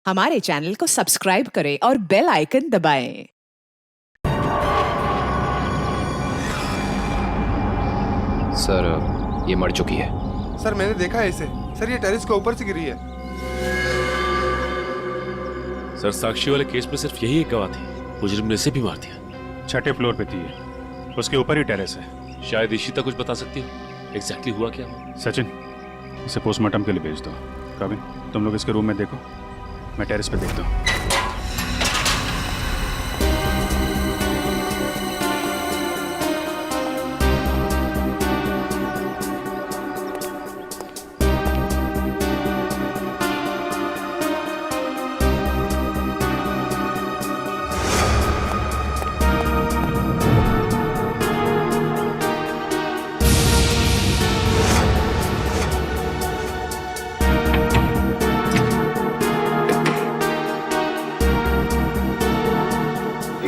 हमारे चैनल को सब्सक्राइब करें और बेल आइकन दबाएं। सर ये मर चुकी है। सर मैंने देखा है इसे। सर ये टेरेस के ऊपर से गिरी है। सर साक्षी वाले केस में सिर्फ यही एक गवाह थी, मुजरिम ने इसे भी मार दिया। छठे फ्लोर पे थी ये, उसके ऊपर ही टेरेस है। शायद इशिता कुछ बता सकती हो, एग्जैक्टली हुआ क्या? सचिन, इसे पोस्टमार्टम के लिए भेज दो। कविन, तुम लोग इसके रूम में देखो, मैं टेरेस पे देखता हूँ।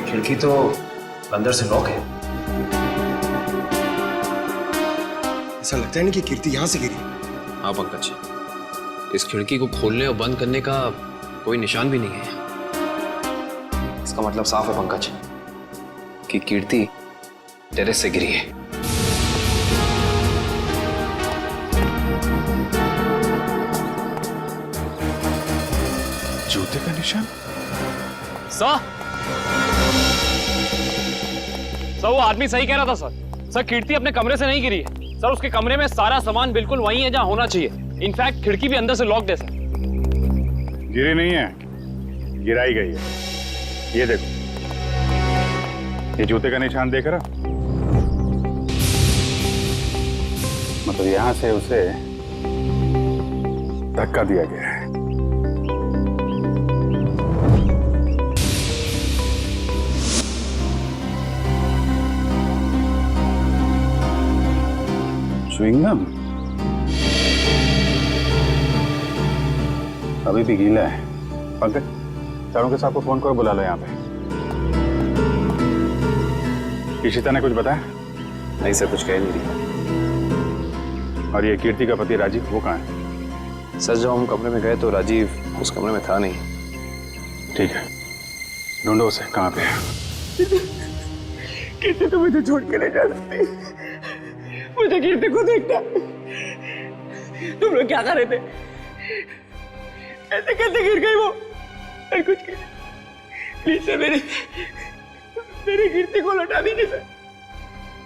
खिड़की तो अंदर से लॉक है। ऐसा लगता है नहीं कि कीर्ति यहां से गिरी। हाँ पंकज, इस खिड़की को खोलने और बंद करने का कोई निशान भी नहीं है। इसका मतलब साफ है पंकज कि कीर्ति टेरेस से गिरी है। जूते का निशान? सर वो आदमी सही कह रहा था सर कीर्ति अपने कमरे से नहीं गिरी है सर। उसके कमरे में सारा सामान बिल्कुल वही है जहां होना चाहिए। इनफैक्ट खिड़की भी अंदर से लॉक्ड है सर। गिरी नहीं है, गिराई गई है। ये देखो, ये जूते का निशान देख रहा? मतलब यहां से उसे धक्का दिया गया है। च्युइंगम अभी भी गीला है। पंकज, चारों के साथ को फोन करो, बुला लो यहाँ पे। इशिता ने कुछ बताया? नहीं सर, कुछ कह नहीं रही। और ये कीर्ति का पति राजीव, वो कहाँ है? सर जब हम कमरे में गए तो राजीव उस कमरे में था नहीं। ठीक है, ढूंढो उसे, कहाँ पे है? कीर्ति तो मुझे छोड़ के नहीं जा सकती। मुझे कीर्ति को देखना। तुम लोग क्या कर रहे थे? ऐसे कैसे गिर गई वो? मैं कुछ प्लीज सर, मेरी कीर्ति को लौटा दीजिए सर।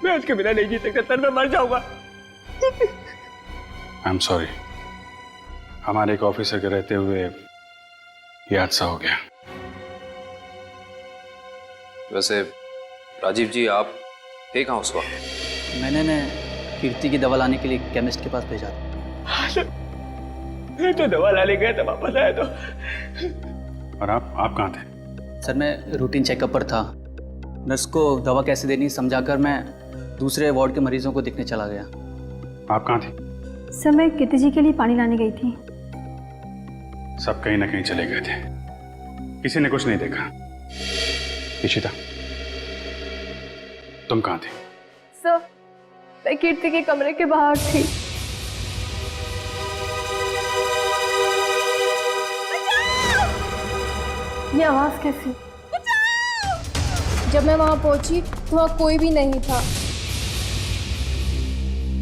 मैं उसके बिना नहीं जी सकता सर, मैं मर जाऊंगा। आई एम सॉरी, हमारे एक ऑफिसर के रहते हुए ये हादसा हो गया। वैसे राजीव जी आप थे कहाँ उस वक्त? मैंने कीर्ति की दवा लाने के लिए केमिस्ट के पास भेजा था। हाँ सर, मैं तो दवा लाने गया था, वापस आया तो। और आप कहाँ थे? सर मैं रूटीन चेकअप पर था। नर्स को दवा कैसे देनी समझाकर मैं दूसरे वार्ड के मरीजों को देखने चला गया। आप कहाँ थे? सर मैं कीर्ति जी के लिए पानी लाने गई थी। सब कहीं ना कहीं चले गए थे, किसी ने कुछ नहीं देखा। इशिता, तुम कहाँ थे? सर मैं कीर्ति के कमरे के बाहर थी। ये आवाज कैसी? जब मैं वहां पहुंची तो वहां कोई भी नहीं था।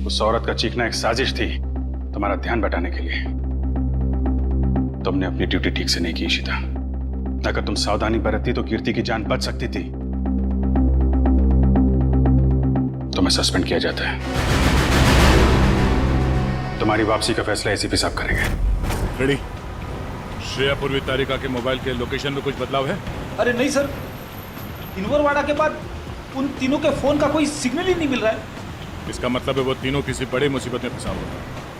उस औरत का चीखना एक साजिश थी, तुम्हारा ध्यान बटाने के लिए। तुमने अपनी ड्यूटी ठीक से नहीं की इशिता। अगर तुम सावधानी बरतती तो कीर्ति की जान बच सकती थी। तुम्हें सस्पेंड किया जाता है। तुम्हारी वापसी का फैसला एसीपी साहब करेंगे। रेडी? श्रेया पूर्वी तारिका के मोबाइल के लोकेशन में कुछ बदलाव है? अरे नहीं सर, इनवरवाड़ा के बाद उन तीनों के फोन का कोई सिग्नल ही नहीं मिल रहा है। इसका मतलब है वो तीनों किसी बड़ी मुसीबत में फंसा हुआ है।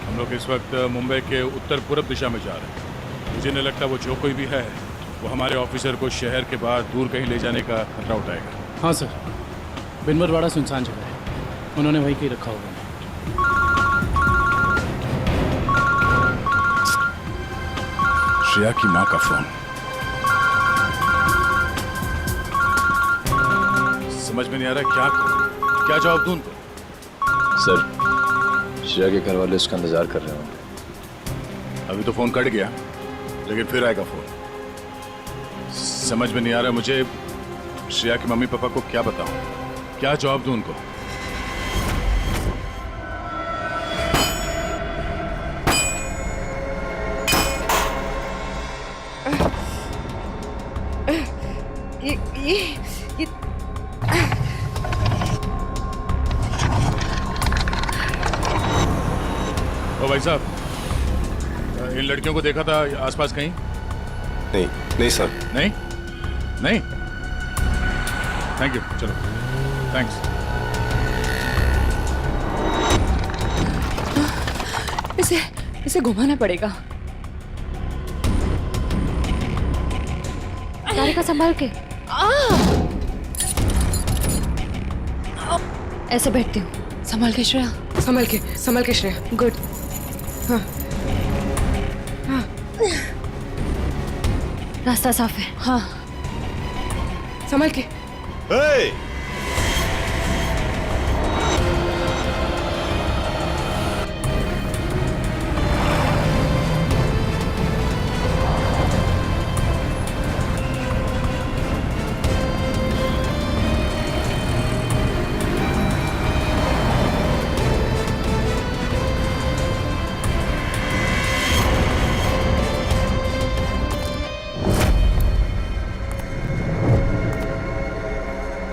हम लोग इस वक्त मुंबई के उत्तर पूर्व दिशा में जा रहे हैं। मुझे नहीं लगता वो जो कोई भी है वो हमारे ऑफिसर को शहर के बाहर दूर कहीं ले जाने का खतरा उठाएगा। हाँ सर, बिनवरवाड़ा सुनसान जगह है, उन्होंने वहीं कहीं रखा होगा। श्रेया की माँ का फोन। समझ में नहीं आ रहा क्या जवाब दूं उनको? सर श्रेया के घर वाले उसका इंतजार कर रहे होंगे। अभी तो फोन कट गया, लेकिन फिर आएगा फोन। समझ में नहीं आ रहा मुझे श्रेया के मम्मी पापा को क्या बताऊं, क्या जवाब दूं उनको। ये ओ भाई साहब, इन लड़कियों को देखा था आसपास कहीं? नहीं नहीं सर। नहीं नहीं, थैंक यू, चलो थैंक्स। इसे घुमाना पड़ेगा। का संभाल के ऐसे बैठती हूँ। संभाल के श्रेया, संभल के श्रेया। गुड। हाँ रास्ता साफ है। हाँ, संभल के।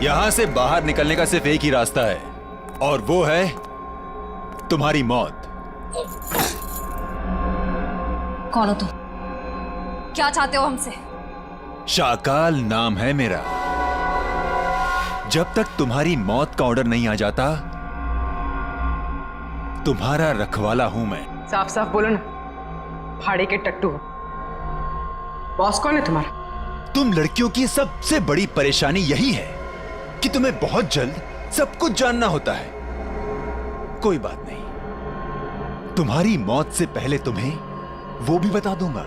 यहां से बाहर निकलने का सिर्फ एक ही रास्ता है, और वो है तुम्हारी मौत। कौन हो तुम? क्या चाहते हो हमसे? शाकाल नाम है मेरा। जब तक तुम्हारी मौत का ऑर्डर नहीं आ जाता, तुम्हारा रखवाला हूं मैं। साफ साफ बोलो ना, भाड़े के टट्टू। बॉस कौन है तुम्हारा? तुम लड़कियों की सबसे बड़ी परेशानी यही है कि तुम्हें बहुत जल्द सब कुछ जानना होता है। कोई बात नहीं, तुम्हारी मौत से पहले तुम्हें वो भी बता दूंगा।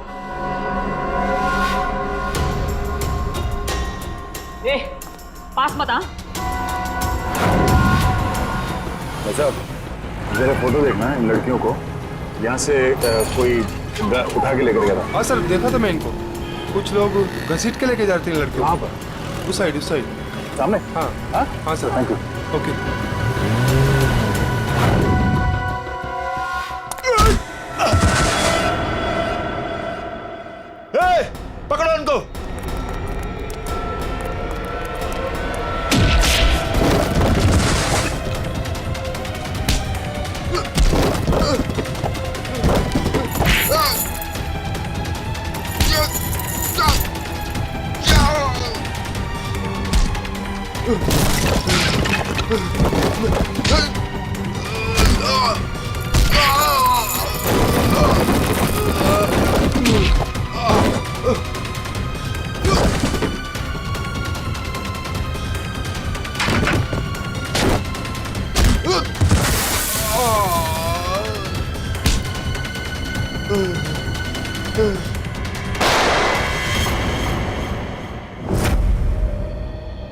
पास मत आ। साहब जरा फोटो देखना है इन लड़कियों को। यहाँ से कोई उठा के लेकर गया था। हाँ सर, देखा था मैं इनको। कुछ लोग घसीट के लेके जाते हैं लड़कियों। वहाँ पर उस साइड सामने। हाँ हाँ सर, थैंक यू। ओके। पकड़ो उनको।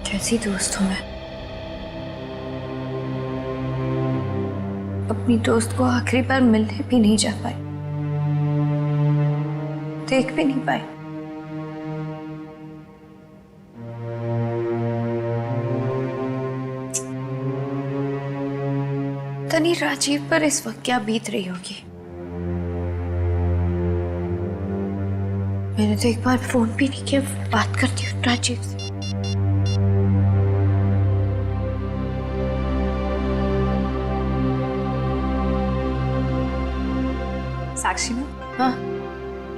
कैसी दोस्त हूँ मैं? अपनी दोस्त को आखिरी बार मिलने भी नहीं जा पाई, देख भी नहीं पाई। तनी राजीव पर इस वक्त क्या बीत रही होगी। मैंने तो एक बार फोन भी नहीं किया। बात करती हूँ राजीव से। साक्षी में, हाँ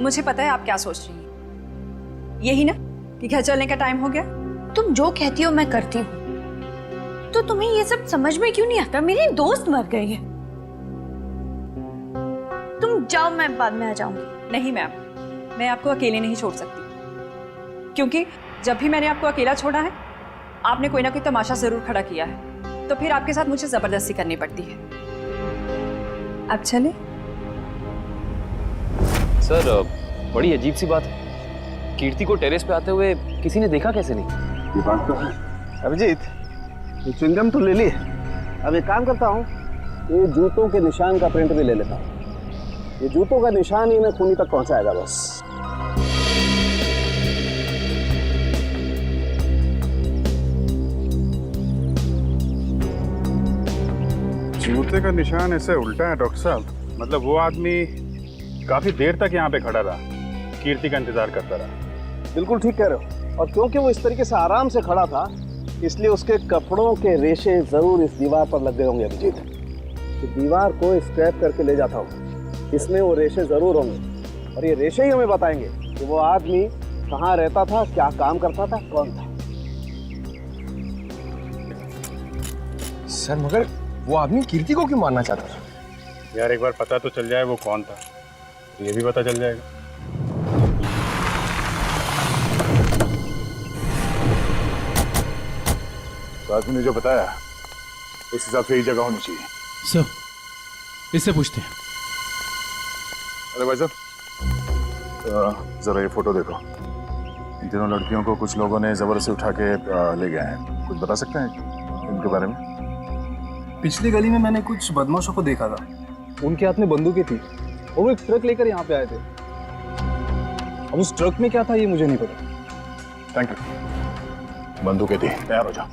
मुझे पता है आप क्या सोच रही हैं। यही ना कि घर चलने का टाइम हो गया। तुम जो कहती हो मैं करती हूँ, तो तुम्हें ये सब समझ में क्यों नहीं आता? मेरी दोस्त मर गई है। तुम जाओ, मैं बाद में आ जाऊंगी। नहीं मैम, मैं आपको अकेले नहीं छोड़ सकती, क्योंकि जब भी मैंने आपको अकेला छोड़ा है आपने कोई ना कोई तमाशा जरूर खड़ा किया है, तो फिर आपके साथ मुझे जबरदस्ती करनी पड़ती है। अब चले। सर बड़ी अजीब सी बात है, कीर्ति को टेरेस पे आते हुए किसी ने देखा कैसे नहीं? ये बात तो है। अभिजीत, ये च्युइंगम तो ले ली। अब एक काम करता हूँ, ये जूतों के निशान का प्रिंट भी ले लेता हूँ। ये जूतों का निशान ही मैं खूनी तक पहुंचाएगा बस। जूते का निशान ऐसे उल्टा है डॉक्टर साहब। मतलब वो आदमी काफी देर तक यहाँ पे खड़ा रहा, कीर्ति का इंतजार करता रहा। बिल्कुल ठीक कह रहे हो। और क्योंकि वो इस तरीके से आराम से खड़ा था, इसलिए उसके कपड़ों के रेशे जरूर इस दीवार पर लग गए होंगे अभिजीत। तो दीवार को स्क्रैप करके ले जाता हूँ, इसमें वो रेशे जरूर होंगे और ये रेशे ही हमें बताएंगे कि वो आदमी कहाँ रहता था, क्या काम करता था, कौन था। सर मगर वो आदमी कीर्ति को क्यों मारना चाहता था? यार एक बार पता तो चल जाए वो कौन था, ये भी पता चल जाएगा। तो आदमी ने जो बताया उस हिसाब से ही जगह होनी चाहिए। सर इससे पूछते हैं। अरे भाई साहब जरा ये फोटो देखो। इन तीनों लड़कियों को कुछ लोगों ने जबरदस्ती उठा के ले गए हैं। कुछ बता सकते हैं इनके बारे में? पिछली गली में मैंने कुछ बदमाशों को देखा था, उनके हाथ में बंदूकें थी और वो एक ट्रक लेकर यहाँ पे आए थे। अब उस ट्रक में क्या था ये मुझे नहीं पता। Thank you. बंदूकें थी, तैयार हो जाओ।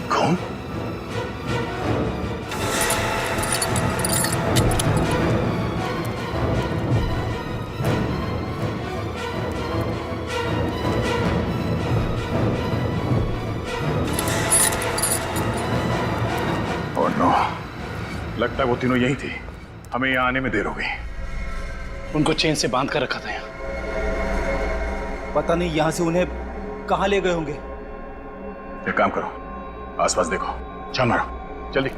कौन? ओह नो, लगता है वो तीनों यही थी। हमें यहाँ आने में देर हो गई। उनको चेन से बांध कर रखा था यहाँ। पता नहीं यहाँ से उन्हें कहाँ ले गए होंगे। एक काम करो, आसपास देखो, छान मारो, जल्दी।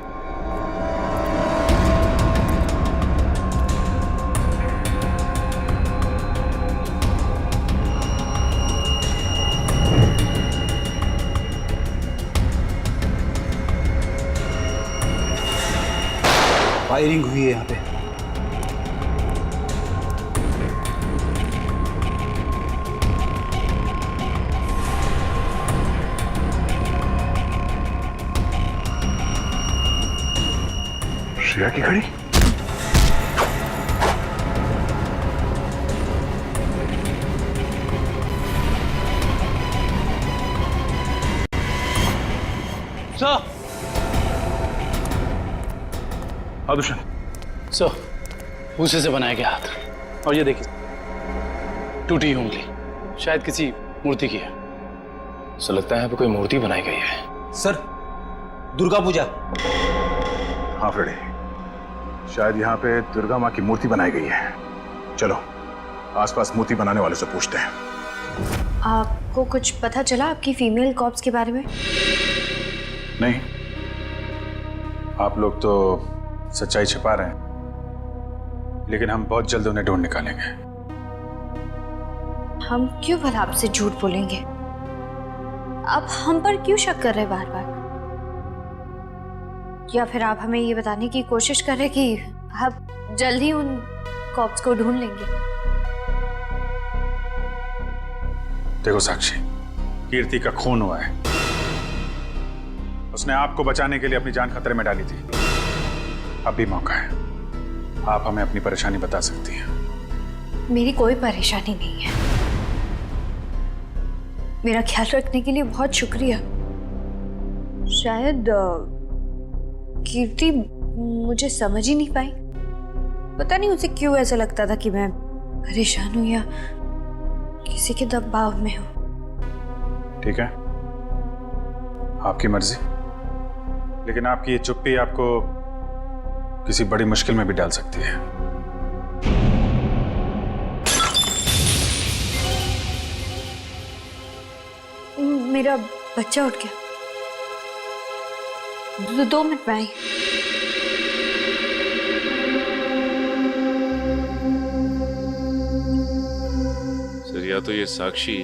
फायरिंग हुई है यहाँ पे। श्रेया की घड़ी? सर हाँ दुष्यंत। सर भूसे से बनाया गया हाथ, और ये देखिए टूटी हुई उंगली, शायद किसी मूर्ति की है। सो लगता है यहाँ पे कोई मूर्ति बनाई गई है। सर दुर्गा पूजा। हाँ फ्रेडी, शायद यहाँ पे दुर्गा माँ की मूर्ति बनाई गई है। चलो आसपास मूर्ति बनाने वाले से पूछते हैं। आपको कुछ पता चला आपकी फीमेल कॉप्स के बारे में? नहीं, आप लोग तो सच्चाई छिपा रहे हैं, लेकिन हम बहुत जल्द उन्हें ढूंढ निकालेंगे। हम क्यों भला आपसे झूठ बोलेंगे? आप हम पर क्यों शक कर रहे हैं बार बार? या फिर आप हमें ये बताने की कोशिश कर रहे कि आप जल्द ही उन कॉप्स को ढूंढ लेंगे? देखो साक्षी, कीर्ति का खून हुआ है। उसने आपको बचाने के लिए अपनी जान खतरे में डाली थी। अब भी मौका है, आप हमें अपनी परेशानी बता सकती हैं। मेरी कोई परेशानी नहीं है। मेरा ख्याल रखने के लिए बहुत शुक्रिया। शायद कीर्ति मुझे समझ ही नहीं पाई। पता नहीं उसे क्यों ऐसा लगता था कि मैं परेशान हूं या किसी के दबाव में हूं। ठीक है, आपकी मर्जी, लेकिन आपकी ये चुप्पी आपको किसी बड़ी मुश्किल में भी डाल सकती है। मेरा बच्चा उठ गया। 2 मिनट में आई। सर, या तो ये साक्षी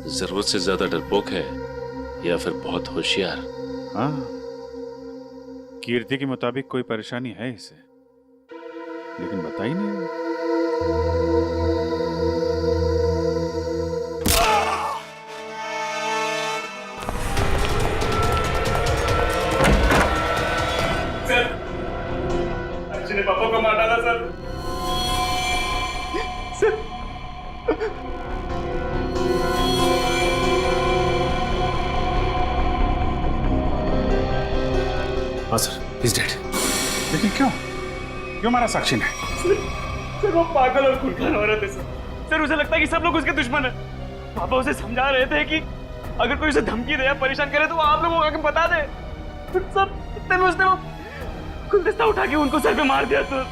जरूरत से ज्यादा डरपोक है या फिर बहुत होशियार। हाँ, कीर्ति के मुताबिक कोई परेशानी है इसे, लेकिन बता ही नहीं। हाँ सर, इज डेड। लेकिन क्यों क्यों मारा साक्षी ने? सर वो पागल और खुलखान औरत है सर। सर उसे लगता है कि सब लोग उसके दुश्मन है। पापा उसे समझा रहे थे कि अगर कोई उसे धमकी दे या परेशान करे तो वो आप लोगों को आके बता दे। सर इतने में उसने वो गुलदस्ता उठा के उनको सर पे मार दिया। सर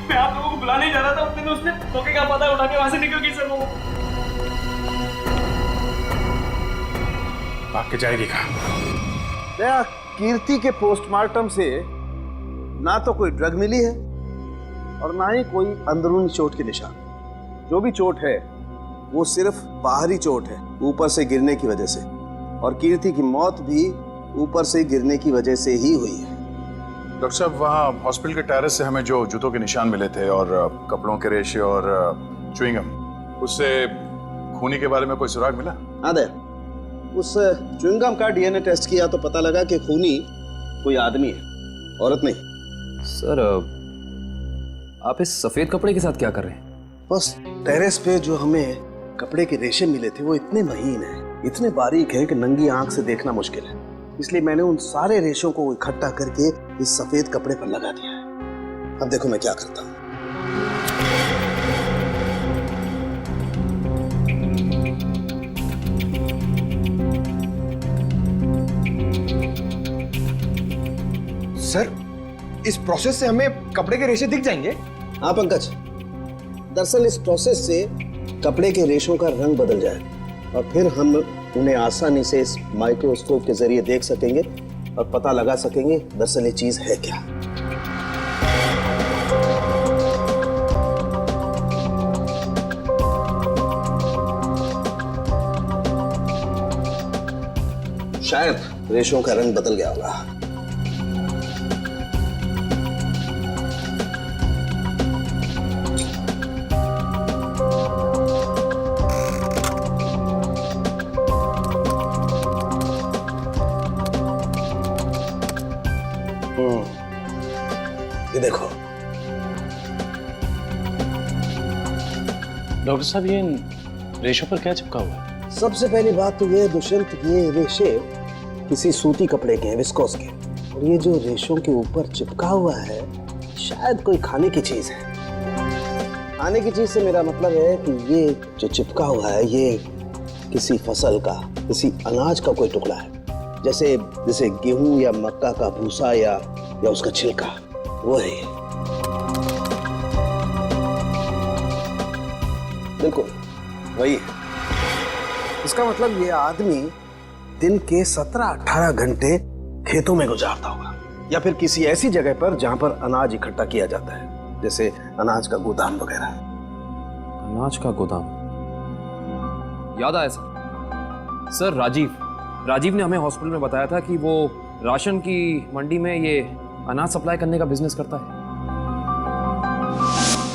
मैं आप लोगों को बुलाने ही जा रहा था, उतने में उसने धोखे का पता उठा के वहां से निकल गई। सर वो भाग के जाएगी कहाँ? दया, कीर्ति के पोस्टमार्टम से ना तो कोई ड्रग मिली है और ना ही कोई अंदरूनी चोट के निशान। जो भी चोट है वो सिर्फ बाहरी चोट है, ऊपर से गिरने की वजह से। और कीर्ति की मौत भी ऊपर से गिरने की वजह से ही हुई है। डॉक्टर साहब, वहाँ हॉस्पिटल के टेरेस से हमें जो जूतों के निशान मिले थे और कपड़ों के रेशे और च्युइंगम, उससे खूनी के बारे में कोई सुराग मिला? हाँ दया, उस च्युइंगम का डीएनए टेस्ट किया तो पता लगा कि खूनी कोई आदमी है, औरत नहीं। सर आप इस सफेद कपड़े के साथ क्या कर रहे हैं? बस टेरेस पे जो हमें कपड़े के रेशे मिले थे वो इतने महीन हैं, इतने बारीक हैं कि नंगी आंख से देखना मुश्किल है। इसलिए मैंने उन सारे रेशों को इकट्ठा करके इस सफेद कपड़े पर लगा दिया है। अब देखो मैं क्या करता हूँ। सर इस प्रोसेस से हमें कपड़े के रेशे दिख जाएंगे? हाँ पंकज, दरअसल इस प्रोसेस से कपड़े के रेशों का रंग बदल जाए और फिर हम उन्हें आसानी से इस माइक्रोस्कोप के जरिए देख सकेंगे और पता लगा सकेंगे दरअसल ये चीज है क्या। शायद रेशों का रंग बदल गया होगा। ये देखो डॉक्टर साहब, ये रेशों पर क्या चिपका हुआ है? सबसे पहली बात तो ये दुष्यंत, ये रेशे किसी सूती कपड़े के हैं, विस्कोस के। और ये जो रेशों के ऊपर चिपका हुआ है शायद कोई खाने की चीज है। खाने की चीज से मेरा मतलब है कि ये जो चिपका हुआ है ये किसी फसल का, किसी अनाज का कोई टुकड़ा है, जैसे गेहूं या मक्का का भूसा या उसका छिलका, वो है ये। बिल्कुल वही है। इसका मतलब ये आदमी दिन के 17-18 घंटे खेतों में गुजारता होगा या फिर किसी ऐसी जगह पर जहां पर अनाज इकट्ठा किया जाता है, जैसे अनाज का गोदाम वगैरह। अनाज का गोदाम, याद आया सर राजीव ने हमें हॉस्पिटल में बताया था कि वो राशन की मंडी में ये अनाज सप्लाई करने का बिजनेस करता है।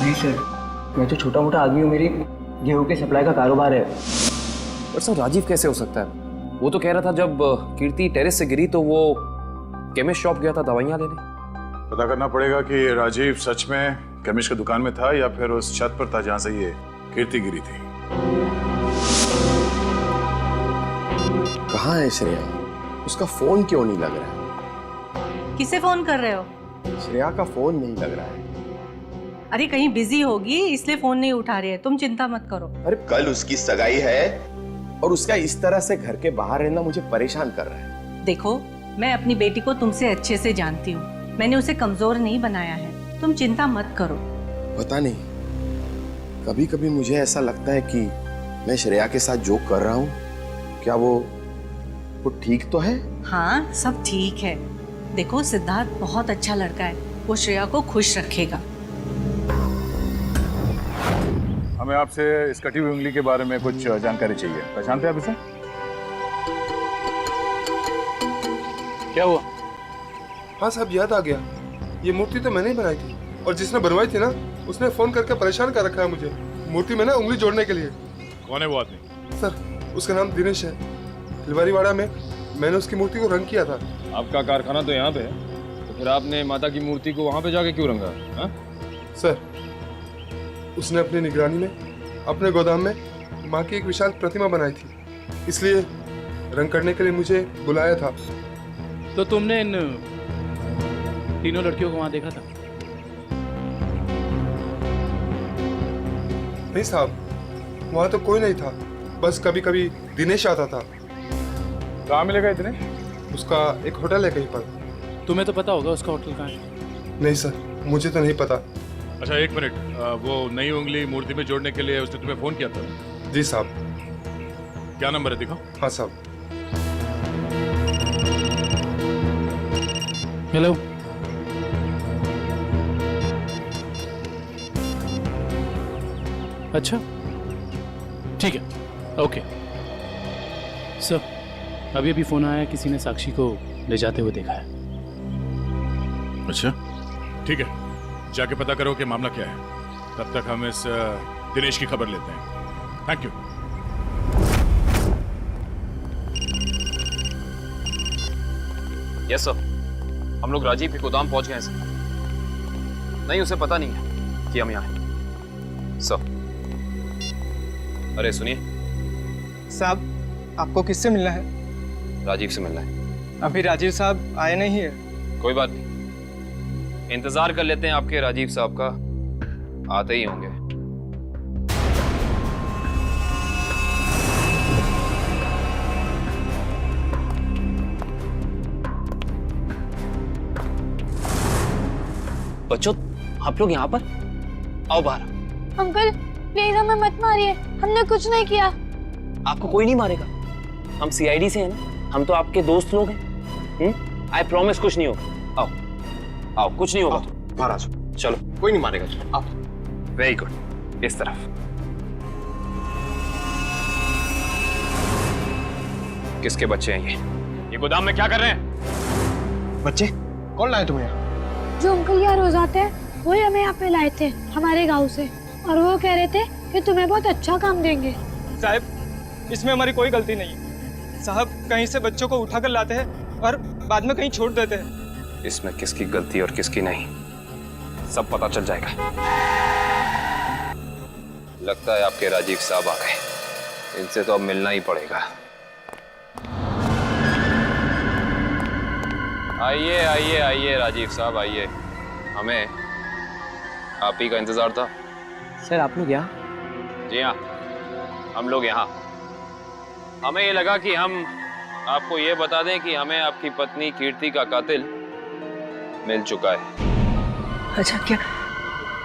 नहीं सर, मैं तो छोटा मोटा आदमी हूँ, मेरी गेहूं के सप्लाई का कारोबार है। पर सर राजीव कैसे हो सकता है? वो तो कह रहा था जब कीर्ति टेरेस से गिरी तो वो केमिस्ट शॉप गया था दवाइयाँ लेने। पता करना पड़ेगा कि राजीव सच में केमिस्ट की दुकान में था या फिर उस छत पर था जहां से ये कीर्ति गिरी थी। कहाँ है श्रेया? उसका फोन क्यों नहीं लग रहा है? किसे फोन कर रहे हो? श्रेया का फोन नहीं लग रहा है। अरे कहीं बिजी होगी इसलिए फोन नहीं उठा रही है, तुम चिंता मत करो। अरे कल उसकी सगाई है और उसका इस तरह से घर के बाहर रहना मुझे परेशान कर रहा है। देखो, मैं अपनी बेटी को तुमसे अच्छे से जानती हूँ, मैंने उसे कमजोर नहीं बनाया है, तुम चिंता मत करो। पता नहीं, कभी कभी मुझे ऐसा लगता है कि मैं श्रेया के साथ जो कर रहा हूँ, क्या वो ठीक तो है? हाँ, सब ठीक है। देखो, सिद्धार्थ बहुत अच्छा लड़का है, वो श्रेया को खुश रखेगा। हमें आपसे इस कटी हुई उंगली के बारे में कुछ जानकारी चाहिए। पहचानते हैं आप इसे? क्या हुआ? हाँ साहब, याद आ गया। ये मूर्ति तो मैंने ही बनाई थी और जिसने बनवाई थी ना, उसने फोन करके परेशान कर रखा है मुझे मूर्ति में ना उंगली जोड़ने के लिए। कौन है वो आदमी? सर, उसका नाम दिनेश है। फुलवारीवाड़ा में मैंने उसकी मूर्ति को रंग किया था। आपका कारखाना तो यहाँ पे है, तो फिर आपने माता की मूर्ति को वहाँ पे जाके क्यों रंगा? हाँ? सर, उसने अपनी निगरानी में अपने गोदाम में माँ की एक विशाल प्रतिमा बनाई थी, इसलिए रंग करने के लिए मुझे बुलाया था। तो तुमने इन तीनों लड़कियों को वहां देखा था? नहीं साहब, वहाँ तो कोई नहीं था, बस कभी कभी दिनेश आता था। कहाँ मिलेगा दिनेश? उसका एक होटल है कहीं पर। तुम्हें तो पता होगा उसका होटल कहाँ है? नहीं सर, मुझे तो नहीं पता। अच्छा एक मिनट, वो नई उंगली मूर्ति में जोड़ने के लिए उसने तुम्हें फोन किया था? जी साहब। क्या नंबर है दिखाओ। हाँ साहब। हेलो, अच्छा ठीक है, ओके सर। अभी अभी फोन आया, किसी ने साक्षी को ले जाते हुए देखा है। अच्छा ठीक है, जाके पता करो कि मामला क्या है। तब तक हम इस दिनेश की खबर लेते हैं। Thank you. यस सर, हम लोग राजीव के गोदाम पहुंच गए हैं सर। नहीं, उसे पता नहीं है कि हम यहाँ हैं सर। अरे सुनिए साहब, आपको किससे मिलना है? राजीव से मिलना है। अभी राजीव साहब आए नहीं है। कोई बात नहीं, इंतजार कर लेते हैं आपके राजीव साहब का, आते ही होंगे। बच्चों, आप लोग यहाँ पर आओ बाहर। अंकल प्लीज हमें मत मारिए, हमने कुछ नहीं किया। आपको कोई नहीं मारेगा, हम सीआईडी से हैं ना, हम तो आपके दोस्त लोग हैं। आई प्रॉमिस कुछ नहीं होगा। आओ आओ, कुछ नहीं होगा। बाहर आ जाओ। चलो, कोई नहीं मारेगा। चलो आओ। वेरी गुड, इस तरफ। किसके बच्चे हैं ये गोदाम में क्या कर रहे हैं? बच्चे कौन लाए तुम्हें यहाँ? जो अंकल यहाँ रोज आते हैं वही हमें यहाँ पे लाए थे हमारे गांव से, और वो कह रहे थे कि तुम्हें बहुत अच्छा काम देंगे। साहब, इसमें हमारी कोई गलती नहीं है। साहब कहीं से बच्चों को उठाकर लाते हैं और बाद में कहीं छोड़ देते हैं। इसमें किसकी गलती और किसकी नहीं, सब पता चल जाएगा। लगता है आपके राजीव साहब आ गए, इनसे तो अब मिलना ही पड़ेगा। आइए आइए आइए राजीव साहब आइए, हमें आप ही का इंतजार था। सर आप लोग यहाँ? जी हाँ, हम लोग यहाँ। हमें ये लगा कि हम आपको ये बता दें कि हमें आपकी पत्नी कीर्ति का कातिल मिल चुका है। अच्छा, क्या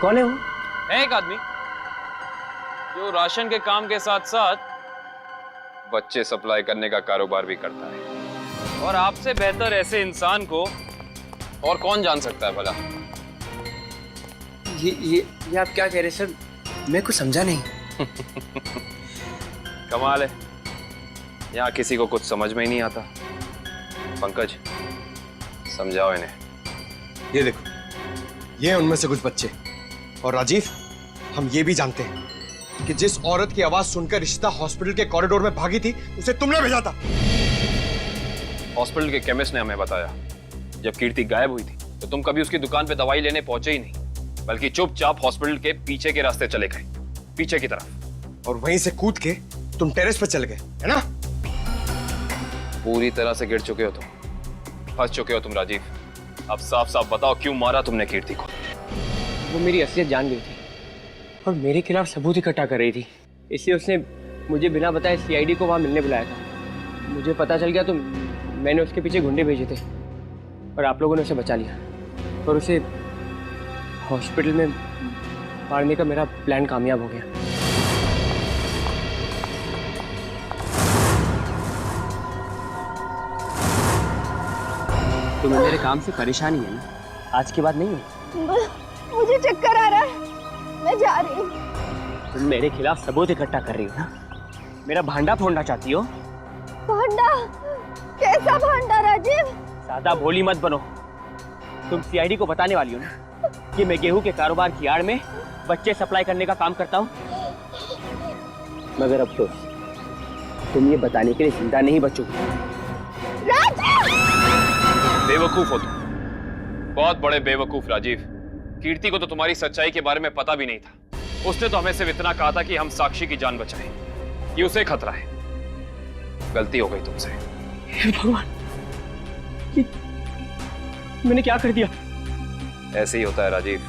कौन है वो? है एक आदमी जो राशन के काम के साथ साथ बच्चे सप्लाई करने का कारोबार भी करता है, और आपसे बेहतर ऐसे इंसान को और कौन जान सकता है भला? ये आप क्या कह रहे हैं सर? मैं कुछ समझा नहीं। कमाल है, यहाँ किसी को कुछ समझ में ही नहीं आता। पंकज, समझाओ इन्हें। ये देखो, ये हैं उनमें से कुछ बच्चे। और राजीव, हम ये भी जानते हैं कि जिस औरत की आवाज सुनकर रिश्ता हॉस्पिटल के कॉरिडोर में भागी थी, उसे तुमने भेजा था। हॉस्पिटल के केमिस्ट ने हमें बताया, जब कीर्ति गायब हुई थी तो तुम कभी उसकी दुकान पे दवाई लेने पहुंचे ही नहीं, बल्कि चुपचाप हॉस्पिटल के पीछे के रास्ते चले गए, पीछे की तरफ। और वहीं से कूद के तुम टेरेस पे चले गए, है ना? पूरी तरह से गिर चुके हो तुम, फंस चुके हो तुम राजीव। अब साफ साफ बताओ, क्यों मारा तुमने कीर्ति को? वो मेरी असलियत जान गई थी और मेरे खिलाफ सबूत इकट्ठा कर रही थी, इसलिए उसने मुझे बिना बताए सीआईडी को वहाँ मिलने बुलाया था। मुझे पता चल गया तो मैंने उसके पीछे गुंडे भेजे थे और आप लोगों ने उसे बचा लिया, और उसे हॉस्पिटल में मारने का मेरा प्लान कामयाब हो गया। तुम्हें मेरे काम से परेशानी है ना? आज के बाद नहीं है। मुझे चक्कर आ रहा है, मैं जा रही हूँ। तुम मेरे खिलाफ सबूत इकट्ठा कर रही हो ना? मेरा भांडा फोड़ना चाहती हो? भांडा? कैसा भांडा राजीव? ज्यादा भोली मत बनो। तुम सीआईडी को बताने वाली हो ना कि मैं गेहूं के कारोबार की आड़ में बच्चे सप्लाई करने का काम करता हूँ? मगर अफसोस, तुम ये बताने के लिए जिंदा नहीं बचोगे। बेवकूफ हो तुम, बहुत बड़े बेवकूफ राजीव। कीर्ति को तो तुम्हारी सच्चाई के बारे में पता भी नहीं था। उसने तो हमें सिर्फ इतना कहा था कि हम साक्षी की जान बचाएं, ये उसे खतरा है। गलती हो गई तुमसे। हे भगवान, ये मैंने क्या कर दिया? ऐसे ही होता है राजीव,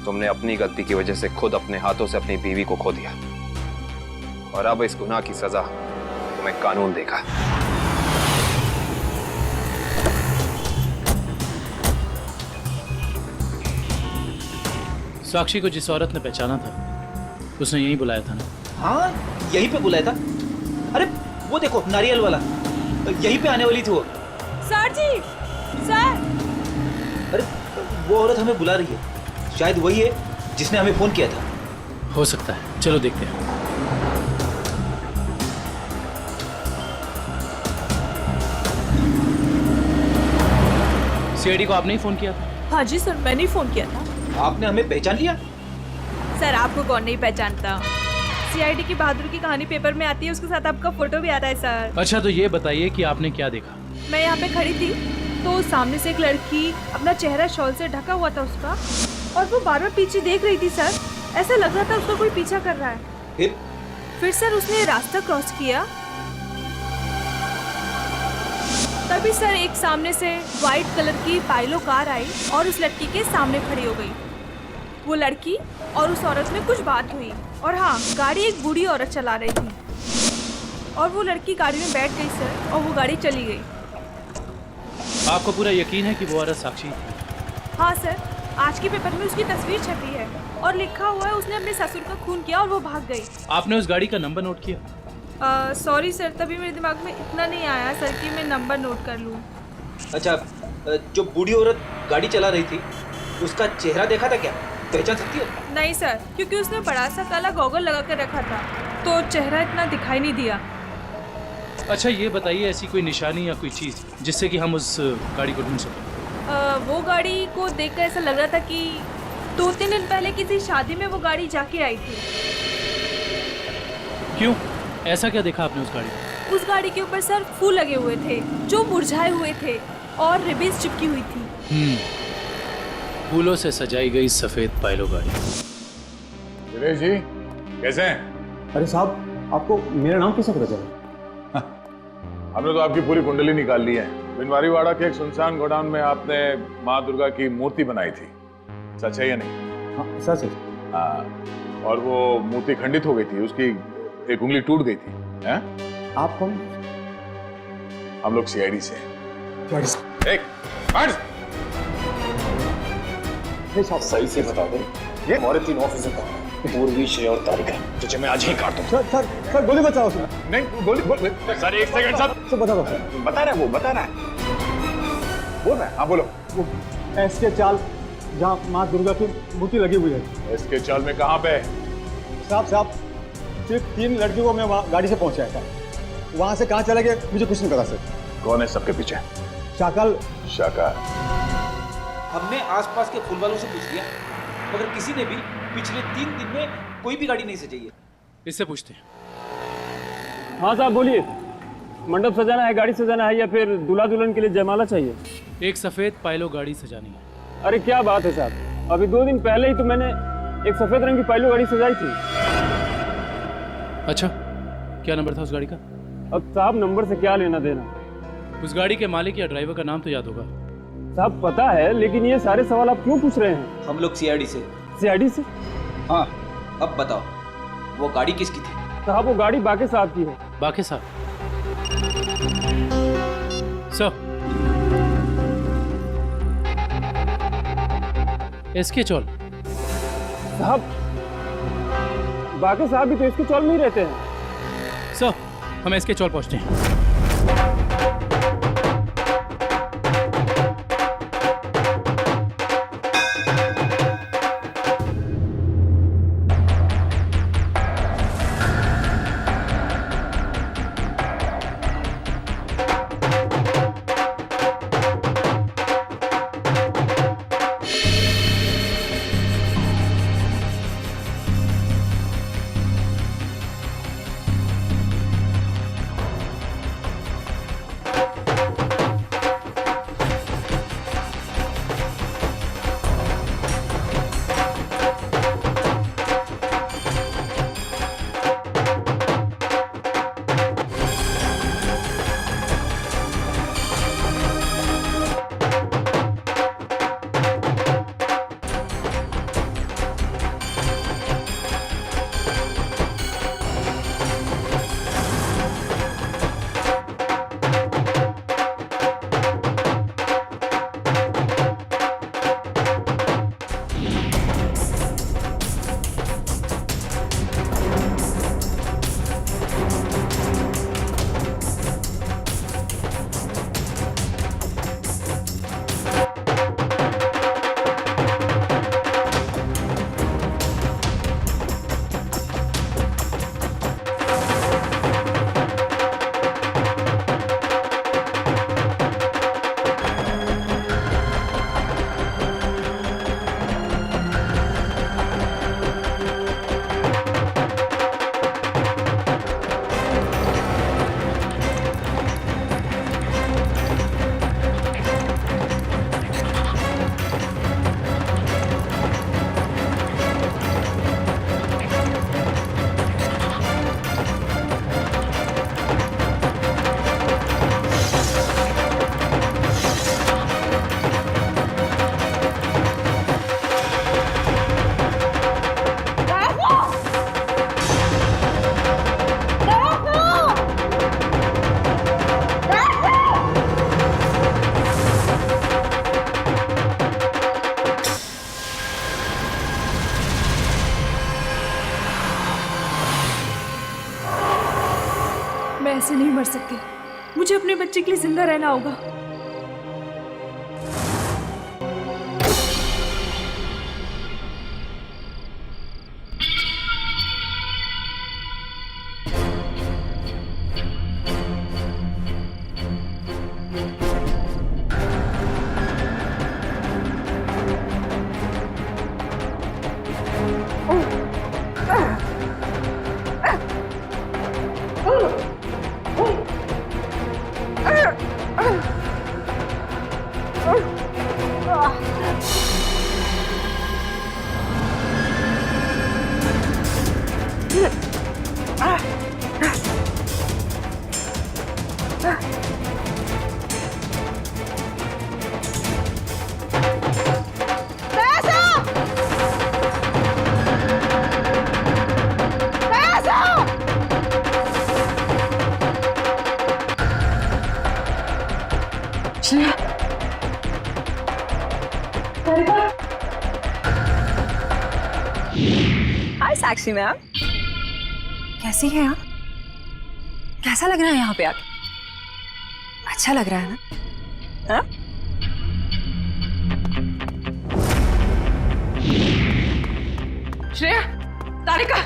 तुमने अपनी गलती की वजह से खुद अपने हाथों से अपनी बीवी को खो दिया, और अब इस गुनाह की सजा तुम्हें कानून देगा। साक्षी को जिस औरत ने पहचाना था उसने यहीं बुलाया था ना? हाँ, यहीं पे बुलाया था। अरे वो देखो, नारियल वाला, यहीं पे आने वाली थी वो। सर जी, सर। अरे वो औरत हमें बुला रही है, शायद वही है जिसने हमें फोन किया था। हो सकता है, चलो देखते हैं। सीआईडी को आपने ही फोन किया था? हाँ जी सर, मैंने ही फोन किया था। आपने हमें पहचान लिया? सर आपको कौन नहीं पहचानता? सीआईडी की बहादुर की कहानी पेपर में आती है, उसके साथ आपका फोटो भी आता है सर। अच्छा तो ये बताइए कि आपने क्या देखा? मैं यहाँ पे खड़ी थी तो सामने से एक लड़की, अपना चेहरा शॉल से ढका हुआ था उसका, और वो बार बार पीछे देख रही थी सर। ऐसा लग रहा था उसको कोई पीछा कर रहा है। फिर सर उसने रास्ता क्रॉस किया, तभी सर एक सामने से व्हाइट कलर की पाइलो कार आई और उस लड़की के सामने खड़ी हो गई। वो लड़की और उस औरत में कुछ बात हुई, और हाँ, गाड़ी एक बूढ़ी औरत चला रही थी, और वो लड़की गाड़ी में बैठ गई सर, और वो गाड़ी चली गई। आपको पूरा यकीन है कि वो औरत साक्षी? हाँ सर, आज के पेपर में उसकी तस्वीर छपी है और लिखा हुआ है उसने अपने ससुर का खून किया और वो भाग गई। आपने उस गाड़ी का नंबर नोट किया? सॉरी सर, तभी मेरे दिमाग में इतना नहीं आया सर कि मैं नंबर नोट कर लूँ। अच्छा, जो बूढ़ी औरत गाड़ी चला रही थी उसका चेहरा देखा था क्या? पहचान सकती हो? नहीं सर, क्योंकि उसने बड़ा सा काला गॉगल लगा कर रखा था, तो चेहरा इतना दिखाई नहीं दिया। अच्छा ये बताइए, ऐसी कोई निशानी या कोई चीज़ जिससे कि हम उस गाड़ी को ढूंढ सकें? वो गाड़ी को देखकर ऐसा लग रहा था कि 2-3 दिन पहले किसी शादी में वो गाड़ी जाके आई थी। क्यों? ऐसा क्या देखा आपने उस गाड़ी में? उस गाड़ी के ऊपर सर फूल लगे हुए थे जो मुरझाए हुए थे, और रिबन्स चिपकी हुई थी। फूलों से सजाई गई सफेद पाइलो गाड़ी। दिनेश जी कैसे हैं? अरे साहब, आपको मेरा नाम कैसे पता चला? हमने तो आपकी पूरी कुंडली निकाल ली है। बिनवारीवाड़ा के एक सुनसान गोडाउन में आपने माँ दुर्गा की मूर्ति बनाई थी, सच है या नहीं? हाँ सच है। हाँ, और वो मूर्ति खंडित हो गई थी, उसकी एक उंगली टूट गई थी। हैं? आप कौन? हम लोग सीआईडी से। एक साहब सही से बता दे, ये हमारे 3 ऑफिसर कहाँ हैं? पूर्वी, श्रेय और तारिका। तुझे मैं आज ही काट दूं। सर गोली बचाओ सर। नहीं गोली सर, एक सेकंड सर। बता दो सर। बता रहा है वो, बता रहा है, बोल रहा है। हाँ बोलो। वो एसके चाल जहाँ माँ दुर्गा की मूर्ति लगी हुई है। एसके चाल में कहाँ पे? साहब सिर्फ 3 लड़कियों को मैं वहाँ गाड़ी से पहुँचाया था, वहाँ से कहाँ चला गया मुझे कुछ नहीं पता सर। कौन है सबके पीछे? शाकल। हमने आसपास के फूल वालों से पूछ लिया, मगर किसी ने भी पिछले 3 दिन में कोई भी गाड़ी नहीं सजाई है। इससे पूछते हैं। हाँ साहब बोलिए, मंडप सजाना है, गाड़ी सजाना है, या फिर दूल्हा दुल्हन के लिए जयमाला चाहिए? एक सफेद पाइलो गाड़ी सजानी है। अरे क्या बात है साहब, अभी 2 दिन पहले ही तो मैंने एक सफेद रंग की पाइलो गाड़ी सजाई थी। अच्छा, क्या नंबर था उस गाड़ी का? अब साहब नंबर से क्या लेना देना? उस गाड़ी के मालिक या ड्राइवर का नाम तो याद होगा? साहब पता है, लेकिन ये सारे सवाल आप क्यों पूछ रहे हैं? हम लोग सीआईडी से। सीआईडी से? हाँ, अब बताओ वो गाड़ी किसकी थी? साहब वो गाड़ी बाके साहब की है। बाके साहब? सर एसके चौल? साहब बाके साहब भी तो इसके चौल में ही रहते हैं। सर हम एसके चौल पहुंचते हैं। मैं ऐसे नहीं मर सकती। मुझे अपने बच्चे के लिए जिंदा रहना होगा। हाय साक्षी मैम, कैसी हैं आप? कैसा लग रहा है यहाँ पे आके? अच्छा लग रहा है ना? हाँ? श्रेया, तारिका,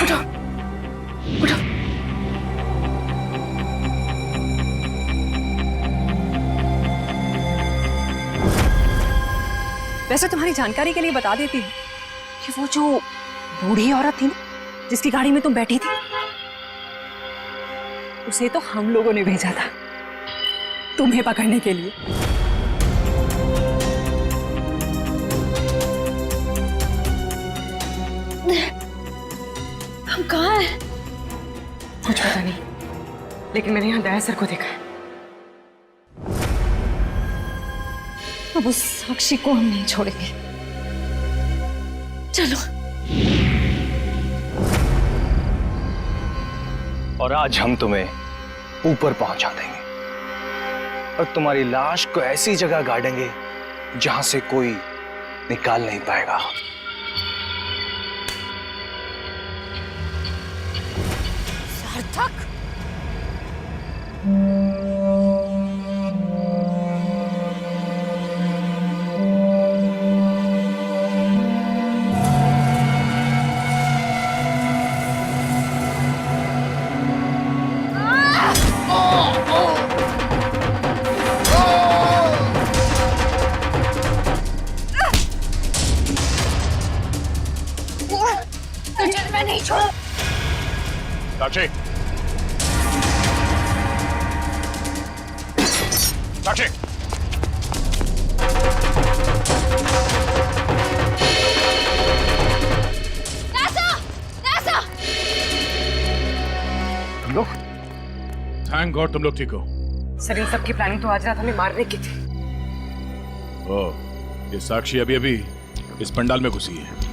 उठो, उठो। वैसे तुम्हारी जानकारी के लिए बता देती हूँ कि वो जो बूढ़ी औरत थी ना, जिसकी गाड़ी में तुम बैठी थी, उसे तो हम लोगों ने भेजा था तुम्हें पकड़ने के लिए। हम कहाँ हैं? कुछ पता नहीं, लेकिन मैंने यहाँ दया सर को देखा है। अब उस साक्षी को हम नहीं छोड़ेंगे। चलो। और आज हम तुम्हें ऊपर पहुंचा देंगे और तुम्हारी लाश को ऐसी जगह गाड़ेंगे जहां से कोई निकाल नहीं पाएगा। सार्थक, मैं नहीं छोड़। साक्षी, साक्षी, तुम लोग? थैंक गॉड तुम लोग ठीक हो। सर, इन सबकी प्लानिंग तो आज रात हमें मारने की थी। ओह, ये साक्षी अभी अभी इस पंडाल में घुसी है।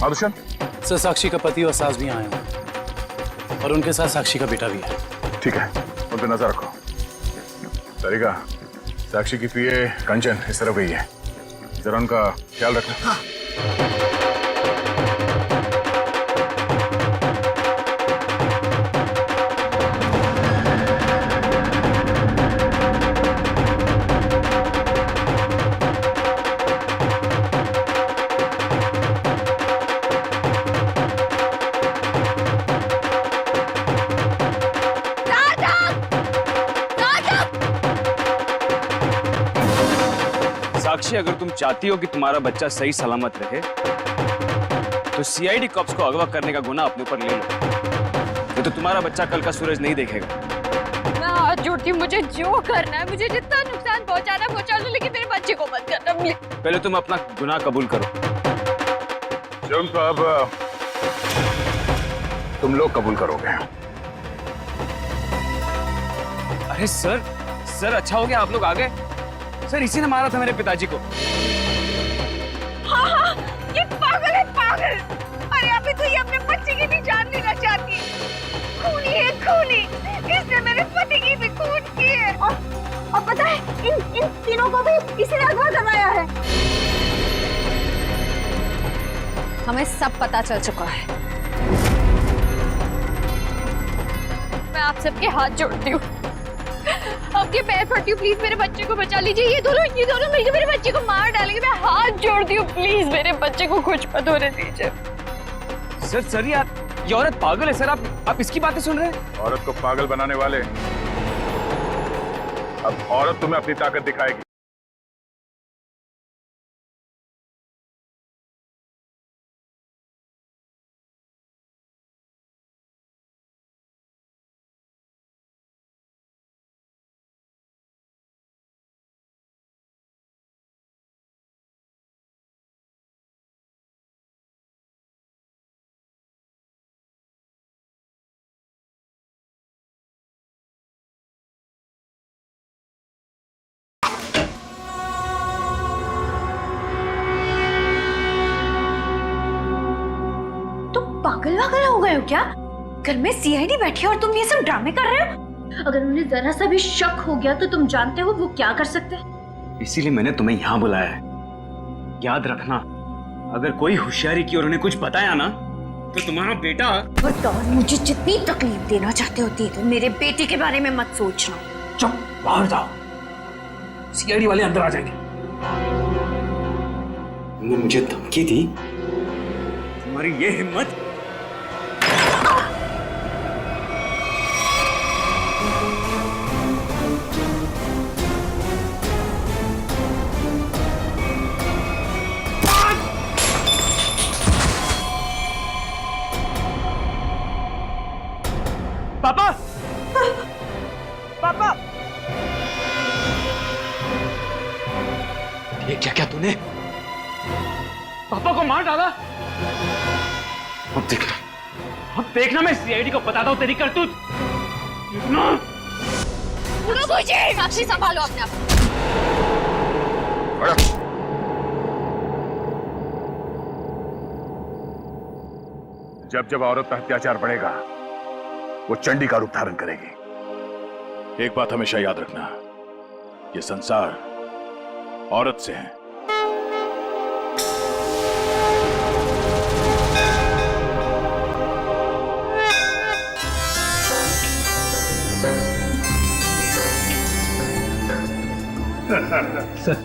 आदर्शन? सर, साक्षी का पति और सास भी आए हैं और उनके साथ साक्षी का बेटा भी है। ठीक है, उन पे नजर रखो। तारिका, साक्षी की पीए कंचन इस तरफ गई है, जरा उनका ख्याल रखना। हाँ। साक्षी, अगर तुम चाहती हो कि तुम्हारा बच्चा सही सलामत रहे तो सीआईडी कॉप्स को अगवा करने का गुनाह अपने ऊपर ले लो, नहीं तो तुम्हारा बच्चा कल का सूरज नहीं देखेगा। मैं हाथ जोड़ती हूँ, मुझे जो करना है, मुझे जितना नुकसान पहुंचाना है पहुंचा लो, लेकिन मेरे बच्चे को मत करना प्लीज। पहले तुम अपना गुनाह कबूल करो। जुर्म तो अब तुम लोग कबूल करोगे। अरे सर, अच्छा हो गया आप लोग आ गए। सर, इसी ने मारा था मेरे पिताजी को। हाँ हाँ, ये पागल है, पागल। अरे अभी तो ये अपने बच्चे की भी जान लेना चाहती है। खूनी है, खूनी। इसने मेरे पति की भी खून की है। और पता है, इन तीनों को भी इसी ने अगवा करवाया है। हमें सब पता चल चुका है। मैं आप सबके हाथ जोड़ती हूँ, आपके पैर पड़ती हूँ, प्लीज मेरे बच्चे को बचा लीजिए। ये दोनों मिलकर मेरे बच्चे को मार डालेंगे। मैं हाथ जोड़ती हूँ, प्लीज मेरे बच्चे को कुछ मत होने दीजिए। सर ये औरत पागल है सर। आप इसकी बातें सुन रहे हैं? औरत को पागल बनाने वाले, अब औरत तुम्हें अपनी ताकत दिखाएगी। पागल वागल हो गए हो क्या? घर में सीआईडी बैठी है और तुम ये सब ड्रामे कर रहे हो? अगर उन्हें जरा सा भी शक हो गया तो तुम जानते हो वो क्या कर सकते हैं। इसीलिए मैंने तुम्हें यहाँ बुलाया है। याद रखना, अगर कोई होशियारी की और उन्हें कुछ बताया ना तो तुम्हारा बेटा। और मुझे जितनी तकलीफ देना चाहते होती तो मेरे बेटे के बारे में मत सोचना। चुप, बाहर जाओ, सीआईडी वाले अंदर आ जाएंगे। तुमने मुझे धमकी दी, तुम्हारी ये हिम्मत। पापा, पापा, ये क्या क्या तूने? पापा को मार डाला। अब देखना मैं सीआईडी को बताता हूँ तेरी करतूत। मुझे साक्षी संभालो अपने आप। जब जब औरत पर अत्याचार बढ़ेगा वो चंडी का रूप धारण करेगी। एक बात हमेशा याद रखना, ये संसार औरत से है। सर,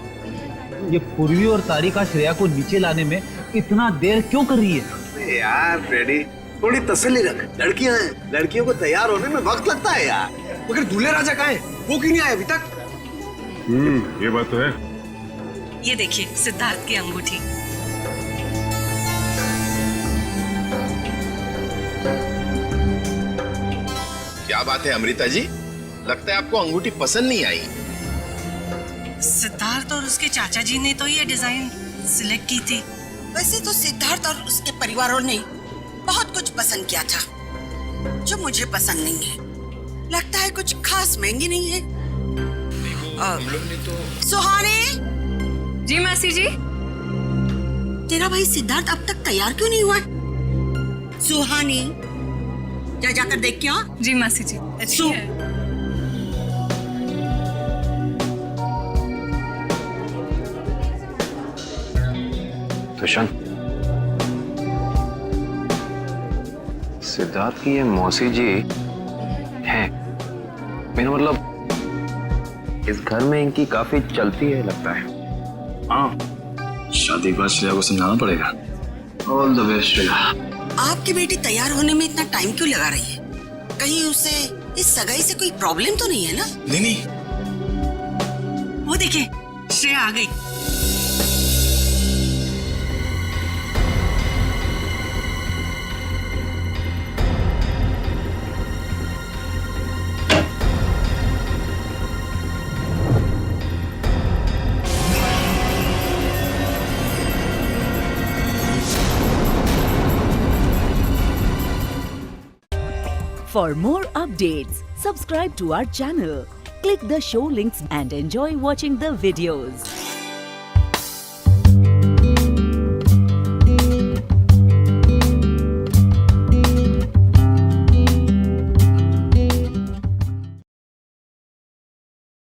ये पूर्वी और तारिका श्रेया को नीचे लाने में इतना देर क्यों कर रही है? यार फ्रेडी, थोड़ी तसल्ली रख। लड़कियां हैं, लड़कियों को तैयार होने में वक्त लगता है यार। मगर दूल्हे राजा कहाँ है? वो क्यों नहीं आए अभी तक? ये बात तो है। ये देखिए सिद्धार्थ की अंगूठी। क्या बात है अमृता जी, लगता है आपको अंगूठी पसंद नहीं आई। सिद्धार्थ और उसके चाचा जी ने तो ये डिजाइन सिलेक्ट की थी। वैसे तो सिद्धार्थ और उसके परिवारों ने बहुत कुछ पसंद किया था जो मुझे पसंद नहीं है। लगता है कुछ खास महंगी नहीं है। हम लोग ने तो। सुहानी जी मासी जी। तेरा भाई सिद्धार्थ अब तक तैयार क्यों नहीं हुआ? सुहानी जा जाकर देख क्या? जी मासी जी। तुषार, सिद्धार्थ की ये मौसी जी हैं। मेरा मतलब इस घर में इनकी काफी चलती है लगता है। हाँ, शादी के बाद श्रेया को समझाना पड़ेगा। All the best Shreya. आपकी बेटी तैयार होने में इतना टाइम क्यों लगा रही है? कहीं उसे इस सगाई से कोई प्रॉब्लम तो नहीं है ना? नहीं। वो देखिए श्रेया आ गई। For more updates, subscribe to our channel, click the show links and enjoy watching the videos.